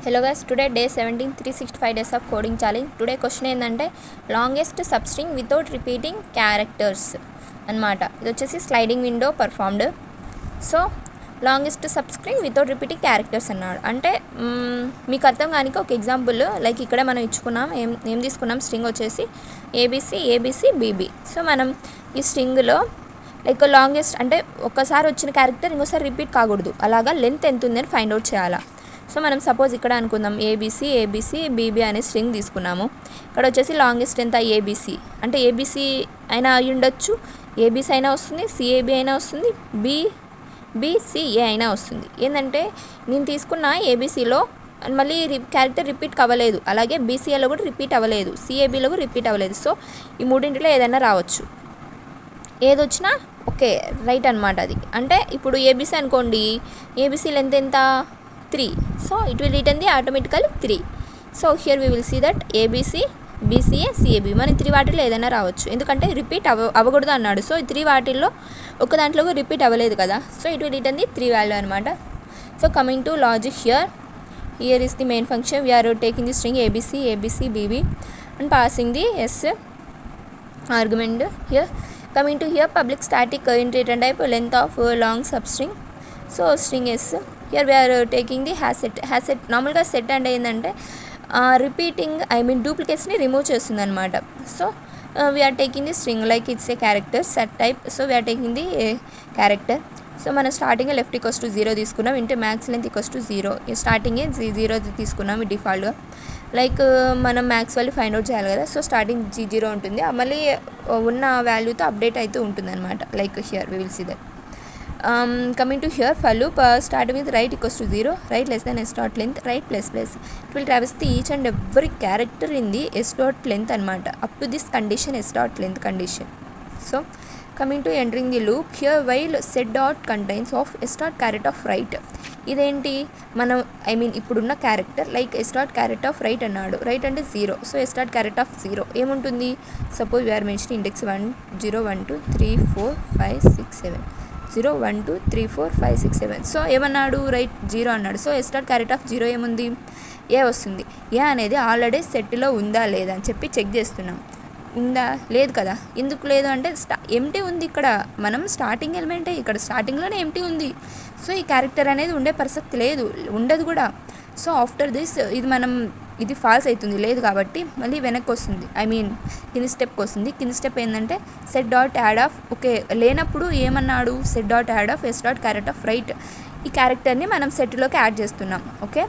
Hello guys, today day 17 365 days of coding challenge. Today question ఏంటంటే longest substring without repeating characters అన్నమాట. ఇది వచ్చేసి sliding window performed. So longest substring without repeating characters అన్నాడు. అంటే మీకు అర్థం కానిక ఒక ఎగ్జాంపుల్ లైక్ ఇక్కడ మనం ఇచ్చుకున్నాం. ఏం తీసుకున్నాం, స్ట్రింగ్ వచ్చేసి ఏబిసి బీబీ. సో మనం ఈ స్ట్రింగ్లో లైక్ లాంగెస్ట్ అంటే ఒక్కసారి వచ్చిన క్యారెక్టర్ ఇంకోసారి రిపీట్ కాకూడదు, అలాగా లెంత్ ఎంత ఉందని ఫైండ్ అవుట్ చేయాలా. సో మనం సపోజ్ ఇక్కడ అనుకుందాం ఏబిసి బీబీ అనే స్ట్రింగ్ తీసుకున్నాము. ఇక్కడ వచ్చేసి లాంగెస్ట్ ఎంత ఏబిసి, అంటే ఏబిసి అయినా అయి ఉండొచ్చు, ఏబిసి అయినా వస్తుంది, సిఏబి అయినా వస్తుంది, బీసీఏ అయినా వస్తుంది. ఏంటంటే నేను తీసుకున్న ఏబిసిలో మళ్ళీ క్యారెక్టర్ రిపీట్ అవ్వలేదు, అలాగే బీసీఏలో కూడా రిపీట్ అవ్వలేదు, సిఏబిలో కూడా రిపీట్ అవ్వలేదు. సో ఈ మూడింటిలో ఏదైనా రావచ్చు, ఏదొచ్చినా ఓకే రైట్ అనమాట. అది అంటే ఇప్పుడు ఏబిసి అనుకోండి, ఏబిసి లెంత్ ఎంత 3, so it will return the automatically 3. So here we will see that ABC, BCA, CAB మన 3 వాటిల్లో ఏదైనా రావచ్చు, ఎందుకంటే రిపీట్ అవ్వకూడదు అన్నాడు. సో 3 వాటిల్లో ఒక దాంట్లో రిపీట్ అవ్వలేదు కదా, so it will return the 3 value అనమాట. So coming to logic, here is the main function. We are taking the string ABC BB and passing the S argument here. Coming to here, public static int return type length of long substring. So string S. Here we are taking the hash set. నార్మల్గా set అంటే ఏంటంటే repeating డూప్లికేట్స్ని remove చేస్తుంది అనమాట. So we are taking the string like it's a character set type. So we are taking the character. సో మనం starting left equals to 0 తీసుకున్నాం, int max length equals to 0. స్టార్టింగే 0 తీసుకున్నాం డిఫాల్ట్గా. లైక్ మనం మ్యాక్స్ వాల్యూ ఫైండ్ అవుట్ చేయాలి కదా, సో స్టార్టింగ్ 0 ఉంటుంది, మళ్ళీ ఉన్న వాల్యూతో అప్డేట్ అవుతూ ఉంటుంది అనమాట. Like here we will see that. Coming to here, for loop starting with right equals to 0, right less than s dot length, right plus. It will traverse the each and every character in the s dot length anamata up to this condition, s dot length condition. So coming to entering the loop, here while set dot contains of s dot caret of right. ఇదేంటి మనం ఇప్పుడున్న character like S dot carrot of right అన్నాడు, right అంటే 0. So S dot carrot of 0 ఏముంటుంది, suppose we are mention index 1 0 1 2 3 4 5 6 7 0 1 2 3 4 5 6 7. So ఏమన్నాడు, right 0 అన్నాడు. So S dot carrot of 0 ఏముంది, ఏ వస్తుంది. ఏ అనేది ఆల్రెడీ సెట్లో ఉందా లేదా అని చెప్పి చెక్ చేస్తున్నాం. ఉందా లేదు కదా, ఎందుకు లేదు అంటే ఎంటీ ఉంది. ఇక్కడ మనం స్టార్టింగ్ ఎలిమెంటే, ఇక్కడ స్టార్టింగ్లోనే ఎంటీ ఉంది. సో ఈ క్యారెక్టర్ అనేది ఉండే ప్రసక్తి లేదు, ఉండదు కూడా. సో ఆఫ్టర్ దిస్ ఇది ఫాల్స్ అవుతుంది, లేదు కాబట్టి మళ్ళీ వెనక్కి వస్తుంది, కింది స్టెప్కి వస్తుంది. కింది స్టెప్ ఏంటంటే set dot add of, okay లేనప్పుడు ఏమన్నాడు, set dot add of S dot carrot of right. ఈ క్యారెక్టర్ని మనం సెట్లోకి యాడ్ చేస్తున్నాం. ఓకే